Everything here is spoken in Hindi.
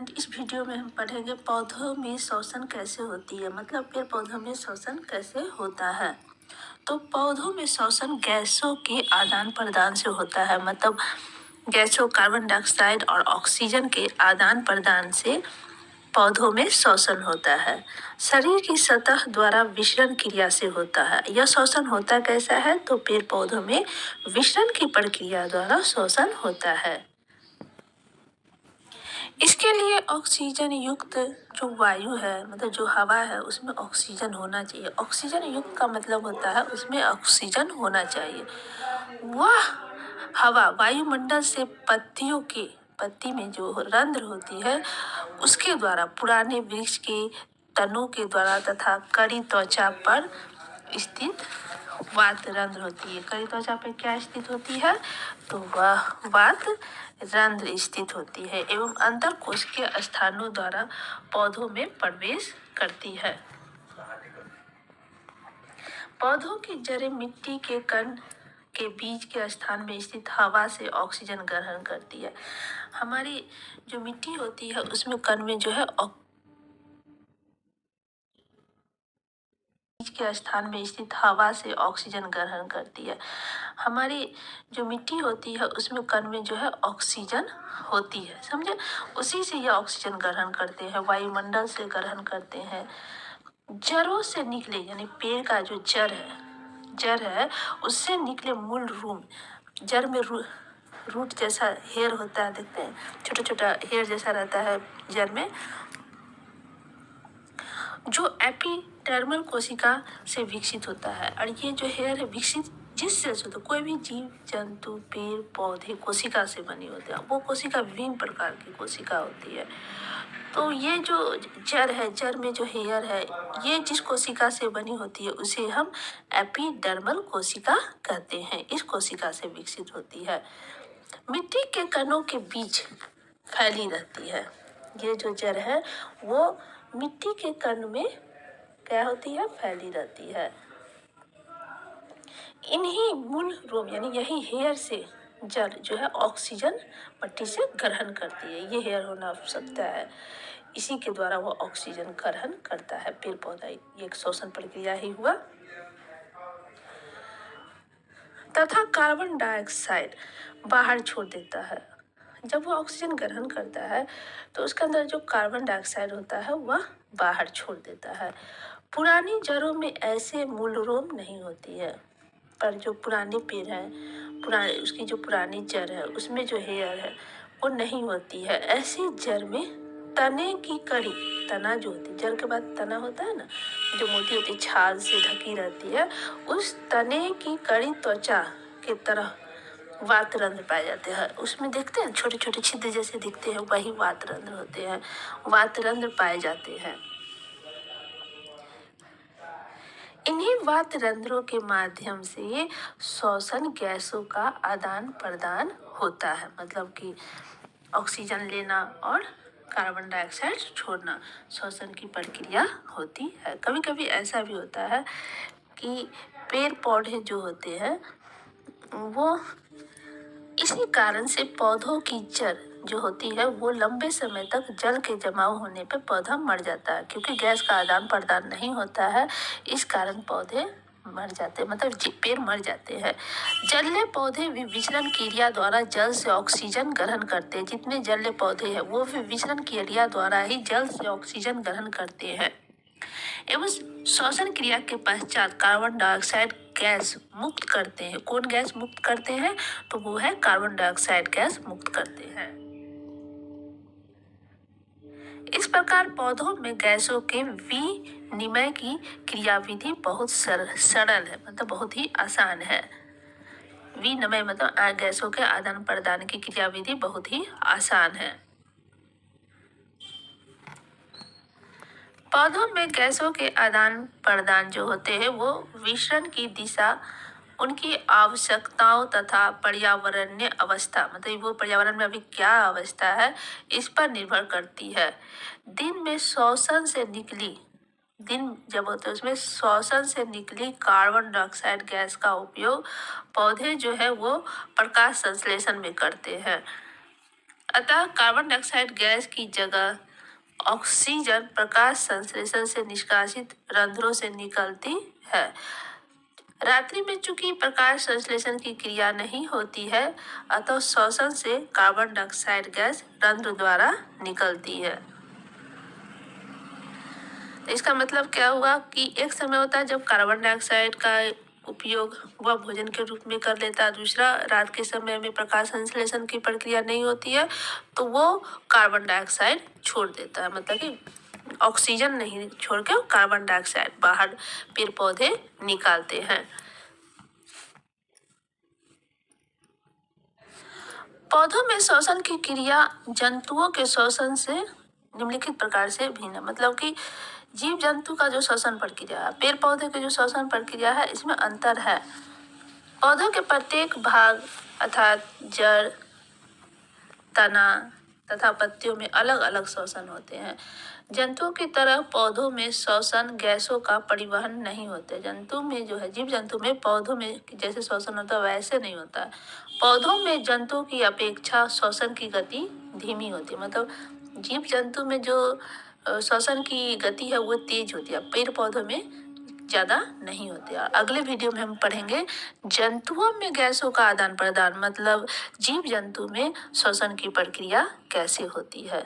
स्टूडेंट, इस वीडियो में हम पढ़ेंगे पौधों में श्वसन कैसे होती है, मतलब पेड़ पौधों में श्वसन कैसे होता है। तो पौधों में श्वसन गैसों के आदान प्रदान से होता है, मतलब गैसों कार्बन डाइऑक्साइड और ऑक्सीजन के आदान प्रदान से पौधों में श्वसन होता है। शरीर की सतह द्वारा विसरण क्रिया से होता है। यह श्वसन होता कैसा है, तो पेड़ पौधों में विसरण की प्रक्रिया द्वारा श्वसन होता है। इसके लिए ऑक्सीजन युक्त जो वायु है, मतलब जो हवा है, उसमें ऑक्सीजन होना चाहिए। ऑक्सीजन युक्त का मतलब होता है उसमें ऑक्सीजन होना चाहिए। वह हवा वायुमंडल से पत्ती में जो रंध्र होती है उसके द्वारा, पुराने वृक्ष के तनों के द्वारा तथा कड़ी त्वचा पर स्थित वात रंध्र होती है। कड़ी त्वचा पर क्या स्थित होती है, तो वह वात रंध्र स्थित होती है एवं अंतर कोशिकीय स्थानों द्वारा पौधों में प्रवेश करती है। पौधों की जड़ें मिट्टी के कण के बीज के स्थान में स्थित हवा से ऑक्सीजन ग्रहण करती है। हमारी जो मिट्टी होती है उसमें कण में जो है के स्थान में स्थित हवा से ऑक्सीजन ग्रहण करती है। हमारी जो मिट्टी होती है उसमें कण में जो है ऑक्सीजन होती है, समझे। उसी से यह ऑक्सीजन ग्रहण करते हैं, वायुमंडल से ग्रहण करते हैं। जड़ों से निकले, यानी पेड़ का जो जड़ है उससे निकले मूल रूम, जड़ में रूट जैसा हेयर होता है, देखते हैं छोटा छोटा हेयर जैसा रहता है जड़ में, जो एपिडर्मल कोशिका से विकसित होता है। और ये जो हेयर है विकसित जिससे होता है, कोई भी जीव जंतु पेड़ पौधे कोशिका से बनी होते हैं। वो कोशिका विभिन्न प्रकार की कोशिका होती है। तो ये जो जड़ है, जड़ में जो हेयर है, ये जिस कोशिका से बनी होती है उसे हम एपिडर्मल कोशिका कहते हैं। इस कोशिका से विकसित होती है। मिट्टी के कणों के बीच फैली रहती है। ये जो जड़ है वो मिट्टी के कण में क्या होती है, फैली रहती है। इन्हीं मूल रोम, यानी यही हेयर से जड़ जो है ऑक्सीजन मिट्टी से ग्रहण करती है। ये हेयर होना आवश्यकता है, इसी के द्वारा वो ऑक्सीजन ग्रहण करता है पेड़ पौधा। ये एक श्वसन प्रक्रिया ही हुआ। तथा कार्बन डाइऑक्साइड बाहर छोड़ देता है। जब वो ऑक्सीजन ग्रहण करता है तो उसके अंदर जो कार्बन डाइऑक्साइड होता है वह बाहर छोड़ देता है। पुरानी जड़ों में ऐसे मूल रोम नहीं होती है, पर जो पुराने पेड़ है, उसकी जो पुरानी जड़ है उसमें जो हेयर है वो नहीं होती है। ऐसी जड़ में तने की कड़ी, तना जो होती है, जड़ के बाद तना होता है ना, जो मोटी होती है, छाल से ढकी रहती है, उस तने की कड़ी त्वचा के तरह वात रंध्र पाए जाते हैं। उसमें देखते हैं छोटे छोटे छिद्र जैसे दिखते हैं, वही वात रंध्र होते हैं, वात रंध्र पाए जाते हैं। इन्हीं वात रंध्रों के माध्यम से श्वसन गैसों का आदान प्रदान होता है, मतलब कि ऑक्सीजन लेना और कार्बन डाइऑक्साइड छोड़ना, श्वसन की प्रक्रिया होती है। कभी कभी ऐसा भी होता है कि पेड़ पौधे जो होते हैं वो इसी कारण से पौधों की जड़ जो होती है वो लंबे समय तक जल के जमाव होने पर पौधा मर जाता है, क्योंकि गैस का आदान प्रदान नहीं होता है। इस कारण पौधे मर जाते हैं, मतलब पेड़ मर जाते हैं। जलीय पौधे भी विचलन क्रिया द्वारा जल से ऑक्सीजन ग्रहण करते हैं। जितने जलीय पौधे हैं वो भी विचलन क्रिया द्वारा ही जल से ऑक्सीजन ग्रहण करते हैं एवं श्वसन क्रिया के पश्चात कार्बन डाइऑक्साइड गैस मुक्त करते हैं। कौन गैस मुक्त करते हैं, तो वो है कार्बन डाइऑक्साइड गैस मुक्त करते हैं। इस प्रकार पौधों में गैसों के विनिमय की क्रियाविधि बहुत सरल है, मतलब बहुत ही आसान है। विनिमय मतलब गैसों के आदान प्रदान की क्रियाविधि बहुत ही आसान है। पौधों में गैसों के आदान प्रदान जो होते हैं वो विसरण की दिशा, उनकी आवश्यकताओं तथा पर्यावरणीय अवस्था, मतलब वो पर्यावरण में अभी क्या अवस्था है इस पर निर्भर करती है। दिन जब होते हैं उसमें श्वसन से निकली कार्बन डाइऑक्साइड गैस का उपयोग पौधे जो है वो प्रकाश संश्लेषण में करते हैं। अतः कार्बन डाइऑक्साइड गैस की जगह ऑक्सीजन प्रकाश संश्लेषण से निष्कासित रंध्रों से निकलती है। रात्रि में चूंकि प्रकाश संश्लेषण की क्रिया नहीं होती है, अतः श्वसन से कार्बन डाइऑक्साइड गैस रंध्र द्वारा निकलती है। तो इसका मतलब क्या हुआ कि एक समय होता है जब कार्बन डाइऑक्साइड का उपयोग वह भोजन के रूप में कर लेता है, दूसरा रात के समय में प्रकाश संश्लेषण की प्रक्रिया नहीं होती है तो वो कार्बन डाइऑक्साइड छोड़ देता है, मतलब कि ऑक्सीजन नहीं छोड़ के कार्बन डाइऑक्साइड बाहर पेड़ पौधे निकालते हैं। पौधों में श्वसन की क्रिया जंतुओं के श्वसन से निम्नलिखित प्रकार से भिन्न है, मतलब कि जीव जंतु का जो श्वसन प्रक्रिया है, पेड़ पौधे की जो श्वसन प्रक्रिया है, इसमें अंतर है। पौधों के प्रत्येक भाग अर्थात जड़, तना तथा पत्तियों में अलग अलग श्वसन होते हैं। जंतुओं की तरह पौधों में श्वसन गैसों का परिवहन नहीं होता। जंतु में जो है, जीव जंतु में पौधों में जैसे श्वसन होता है वैसे नहीं होता है। पौधों में जंतुओं की अपेक्षा श्वसन की गति धीमी होती है, मतलब जीव जंतु में जो श्वसन की गति है वो तेज होती है, पेड़ पौधों में ज्यादा नहीं होती है। अगले वीडियो में हम पढ़ेंगे जंतुओं में गैसों का आदान प्रदान, मतलब जीव जंतु में श्वसन की प्रक्रिया कैसे होती है।